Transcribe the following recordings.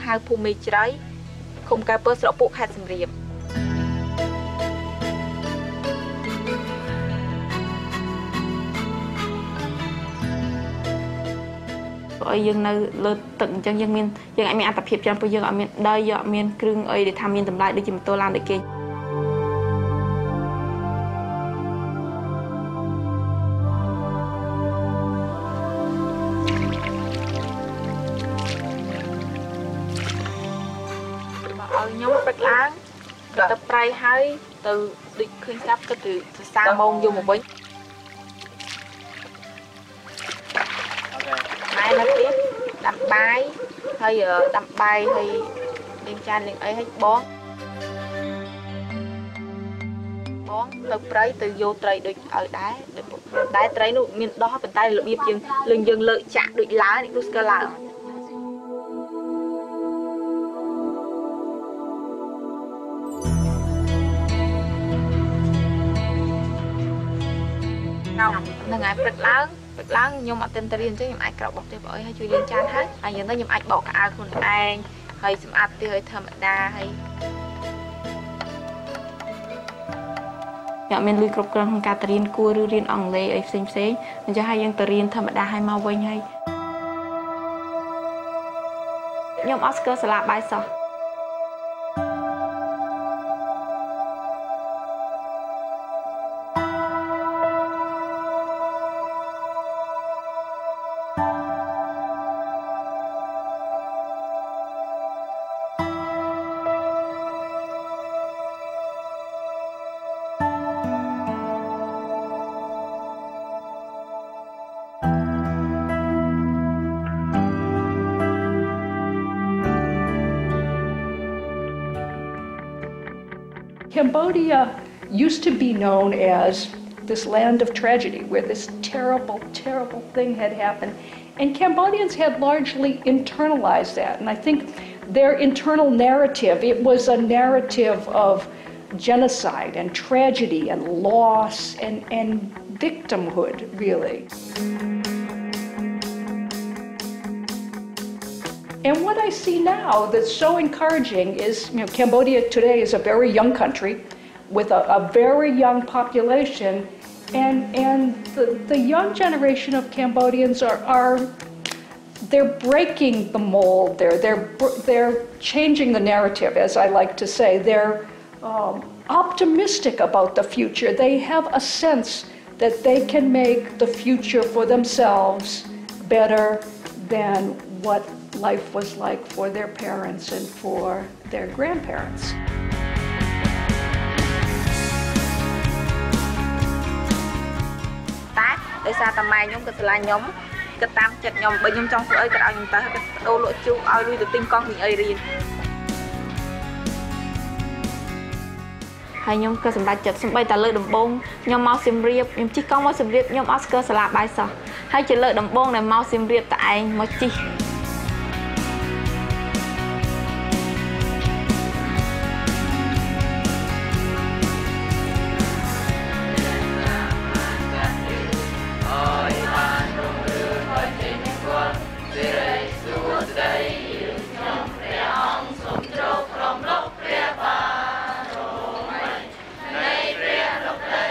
ហៅភូមិមេជ្រៃឃុំកែពើស្រុកពួកខេត្តសៀមរាបអីយើងនៅលើទឹកអញ្ចឹងយើងអាចមានអត្ថភាពច្រើនព្រោះយើងអត់មានដីយើងអត់មានគ្រឿងអីដែលថាមានតម្លៃដូចជាម៉ូតូឡានដូចគេខ្ញុំព្រឹកឡើងទៅប្រៃហើយទៅដូចឃើញស្រាប់គិតទៅសរសើរម៉ោងយកមកវិញហើយនៅទៀតដាំបាយហើយដាំបាយហើយលេងចានលេងអីហើយបងទៅប្រៃទៅយកត្រីដូចឲ្យដែរត្រីនោះមានដោះប៉ុន្តែរបៀបយើងលើកចាក់ដូចឡើងនេះនោះស្គាល់ឡើងហ្នឹងហើយព្រឹកឡើងខ្ញុំអត់ទាន់ទៅរៀនអញ្ចឹងខ្ញុំអាចក្រោកបោកផ្ទះបងអើយហើយជួយលាងចានហើយយ៉ាងទៅខ្ញុំអាចបោកកៅអៅខ្លួនឯងហើយសម្អាតផ្ទះឲ្យធម្មតាហើយខ្ញុំមានលុយគ្រប់គ្រាន់ក្នុងការទៅរៀនគួរឬរៀនអង់គ្លេសអីផ្សេងអញ្ចឹងហើយយើងទៅរៀនធម្មតាហើយមកវិញហើយខ្ញុំអត់ស្គាល់សាលាបាយសោះCambodia used to be known as this land of tragedy, where this terrible, terrible thing had happened. And Cambodians had largely internalized that. And I think their internal narrative, it was a narrative of genocide and tragedy and loss and victimhood, really. And what I see now that's so encouraging is, Cambodia today is a very young country with a very young population, and the young generation of Cambodians they're breaking the mold. They're changing the narrative, as I like to say. They're optimistic about the future. They have a sense that they can make the future for themselves better than what life was like for their parents and for their grandparents. Tại sao tầm mai nhóm cái là nhóm cái tam chật nhóm bởi nhóm trong tuổi cái nhóm ta cái đô lộ chú ao lui từ tinh con mình ấy riêng hay nhóm cơ sầm đại chật sầm bay ta lợi đầm bông nhóm mau Siem Reap nhóm chỉ con mau Siem Reap nhóm Oscar Sala Baï sao hay chỉ lợi đầm bông này mau Siem Reap tại anh mau chi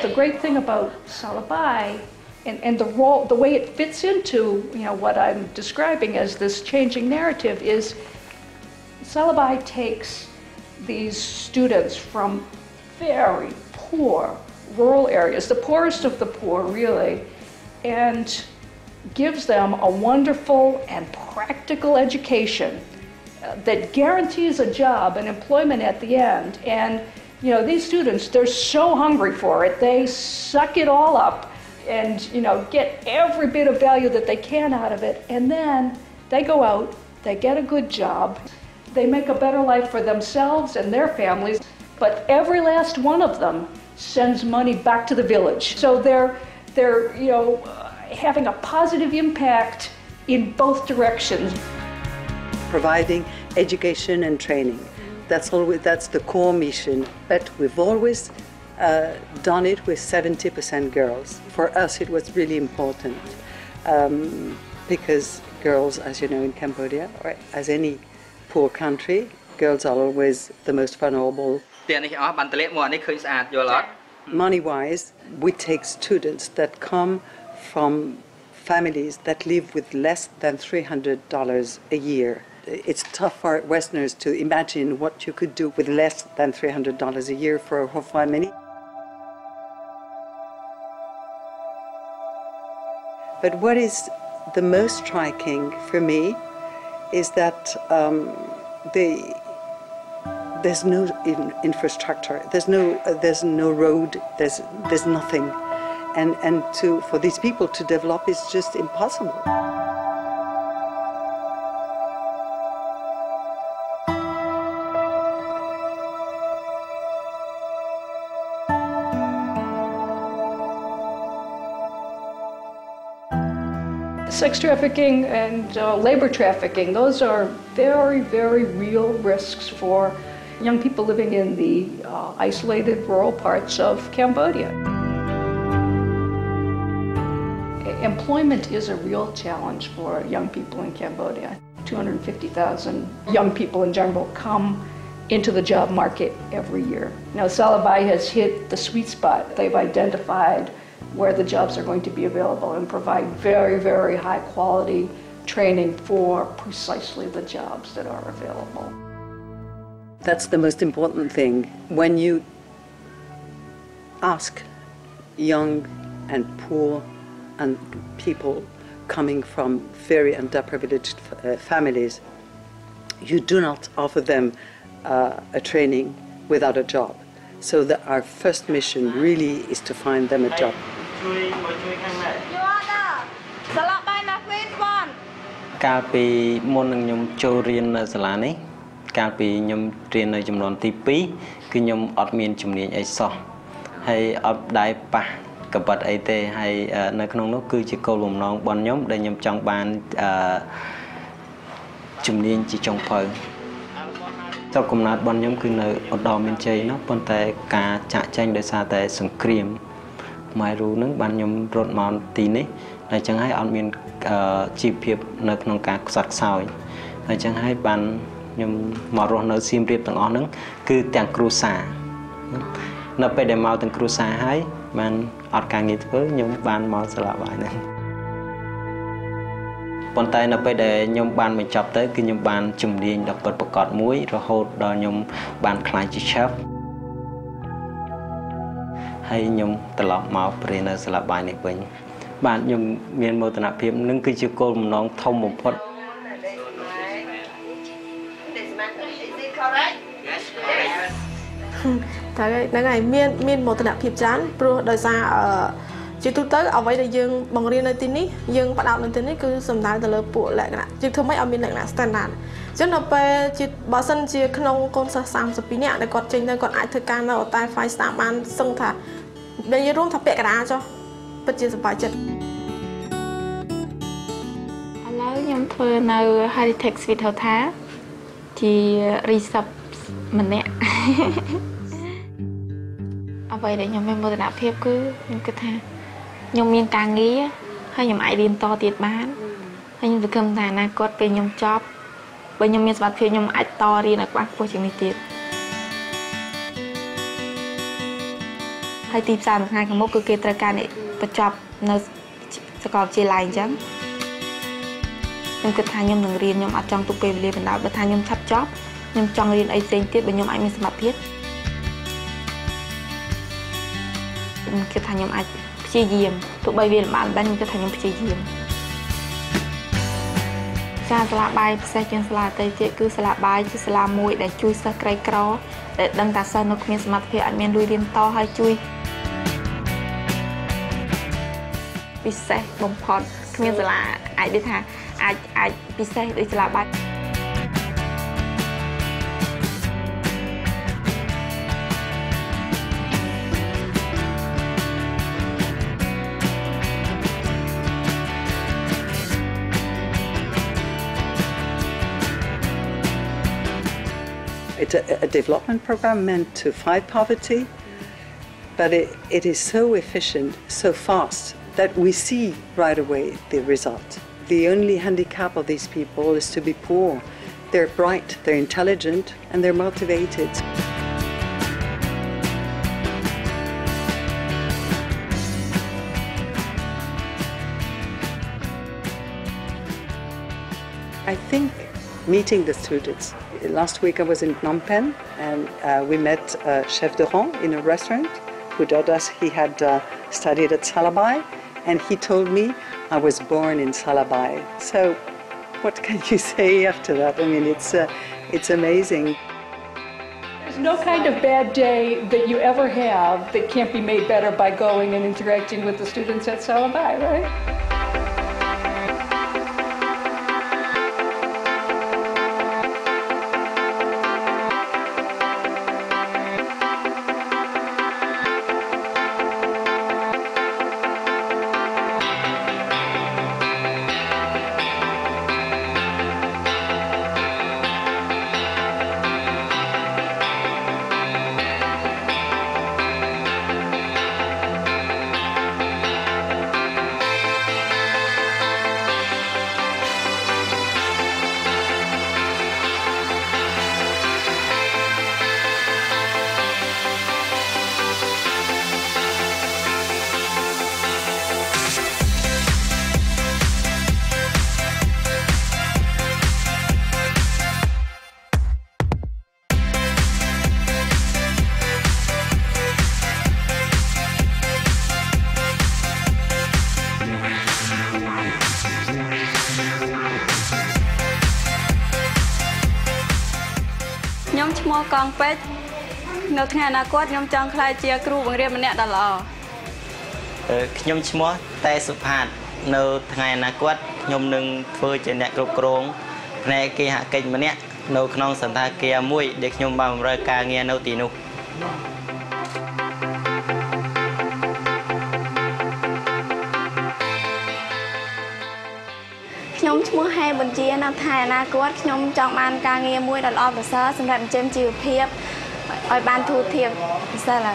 The great thing about Sala Baï and the way it fits into what I'm describing as this changing narrative is Sala Baï takes these students from very poor rural areas, the poorest of the poor really, and gives them a wonderful and practical education that guarantees a job and employment at the end. And these students, they're so hungry for it. They suck it all up and, get every bit of value that they can out of it. And then they go out, they get a good job, they make a better life for themselves and their families. But every last one of them sends money back to the village. So they're having a positive impact in both directions. Providing education and training. That's the core mission, but we've always done it with 70% girls. For us it was really important because girls, as you know, in Cambodia, or as any poor country. Girls are always the most vulnerable. Money-wise, we take students that come from families that live with less than $300 a year. It's tough for Westerners to imagine what you could do with less than $300 a year for a whole family. But what is the most striking for me is that there's no infrastructure, there's no road, there's nothing, and for these people to develop is just impossible. Sex trafficking and labor trafficking, those are very, very real risks for young people living in the isolated rural parts of Cambodia. Employment is a real challenge for young people in Cambodia. 250,000 young people in general come into the job market every year. Now, Sala Baï has hit the sweet spot. They've identified where the jobs are going to be available and provide very, very high quality training for precisely the jobs that are available. That's the most important thing. When you ask young and poor and people coming from very underprivileged families, you do not offer them a training without a job. So our first mission really is to find them a job. កាលពីមុននឹងខ្ញុំចូលរៀននៅសាលានេះកាលពីខ្ញុំរៀននៅចំនួនទី2គឺខ្ញុំអត់មានជំនាញអីសោះហើយអត់ដែរប៉ះកបិតអីទេហើយនៅក្នុងនោះគឺជាគោលបំណងរបស់ខ្ញុំដែលខ្ញុំចង់បានជំនាញជាចុងភៅស្រុកកំណើតរបស់ខ្ញុំគឺនៅឧត្តរមានជ័យនោះប៉ុន្តែការចាក់ចែងដោយសារតែសង្គ្រាមម៉ែរូនឹងបានខ្ញុំរត់មកទីនេះហើយអញ្ចឹងហើយអត់មានជីវភាពនៅក្នុងការខ្សត់ខ្សោយហើយអញ្ចឹងហើយបានខ្ញុំមករស់នៅសៀមរាបទាំងអស់ហ្នឹងគឺទាំងគ្រួសារនៅពេលដែលមកទាំងគ្រួសារហើយបានអត់ការងារធ្វើខ្ញុំបានមកសាលាបាយហ្នឹងប៉ុន្តែនៅពេលដែលខ្ញុំបានបញ្ចប់ទៅគឺខ្ញុំបានជំនាញដល់ពិតប្រាកដមួយរហូតដល់ខ្ញុំបានខ្លាយជា chef ហើយខ្ញុំត្រឡប់មករៀននៅសាលាបាយនេះវិញបាទខ្ញុំមានមោទនភាពនឹងគឺជាគោលបំណងធំបំផុត ហ្នឹងហើយមានមោទនភាពច្រើនព្រោះដោយសារជាទូទៅអ្វីដែលយើងបង្រៀននៅទីនេះយើងបដោតនៅទីនេះគឺសំដៅទៅលើពួកលក្ខណៈយើងធ្វើម៉េចឲ្យមានលក្ខណៈ standard អញ្ចឹងដល់ពេលជាបើសិនជាក្នុងកូនសិស្ស32នាក់ដែលគាត់ចេញទៅគាត់អាចធ្វើការនៅតែ 5 star បានសឹងថានិយាយរួមថាពាក់កណ្ដាលចុះពិតជាសប្បាយចិត្តឥឡូវខ្ញុំធ្វើនៅ Heritage Suite Hotel ជា recep ម្នាក់អ្វីដែលខ្ញុំមានមោទនភាពគឺខ្ញុំគិតថាខ្ញុំមានការងារហើយខ្ញុំអាចរៀនតទៀតបានហើយខ្ញុំសង្ឃឹមថាអនាគតពេលខ្ញុំចប់បើខ្ញុំមានសមត្ថភាពខ្ញុំអាចតរៀនឲ្យបានខ្ពស់ជាងនេះទៀតហើយទីផ្សារមួយថ្ងៃខាងមុខគឺគេត្រូវការអ្នកបញ្ចប់នៅសាកលវិទ្យាល័យអញ្ចឹងខ្ញុំគិតថាខ្ញុំនឹងរៀនខ្ញុំអត់ចង់ទុកពេលវេលាបណ្ដោតបើថាខ្ញុំឆាប់ចប់ខ្ញុំចង់រៀនអីផ្សេងទៀតបើខ្ញុំអាចមានសមត្ថភាពខ្ញុំគិតថាខ្ញុំអាចព្យាយាមទោះបីវាលំបាកដែរខ្ញុំគិតថាខ្ញុំព្យាយាមការសាលាបាយពិសេសជាងសាលាដទៃទៀតគឺសាលាបាយជាសាលាមួយដែលជួយសិស្សក្រីក្រដែលដឹងថាសិស្សនៅគ្មានសមត្ថភាពអាចមានលុយរៀនតហើយជួយពិសេសបំផុតគ្មានសាលាអាចនិយាយថាអាចពិសេសដូចសាលាបាយ It's a development program meant to fight poverty, but it is so efficient, so fast, that we see right away the result. The only handicap of these people is to be poor, They're bright, they're intelligent, and they're motivated. I think meeting the students. Last week I was in Phnom Penh and we met a chef de rang in a restaurant who told us he had studied at Sala Baï, and he told me I was born in Sala Baï. So what can you say after that? I mean, it's amazing. There's no kind of bad day that you ever have that can't be made better by going and interacting with the students at Sala Baï, right? More concrete, no thing I got no junk like your crew and remnant the law. Nhom chmua tay sụp hạt nô ngày na quất nhom nâng phơi trên nẹt cột krong này kia hạ kinh mà nẹt nô khong sản tha kia muối để nhom bằng rơi ca nghe nô tì nụ. Nhom chmua hai bên chia nam thai na quất nhom trong ban ca nghe muối đặt ọp được sớ, xong rồi chém chiều thiệp, ở ban thu thiệp, sao là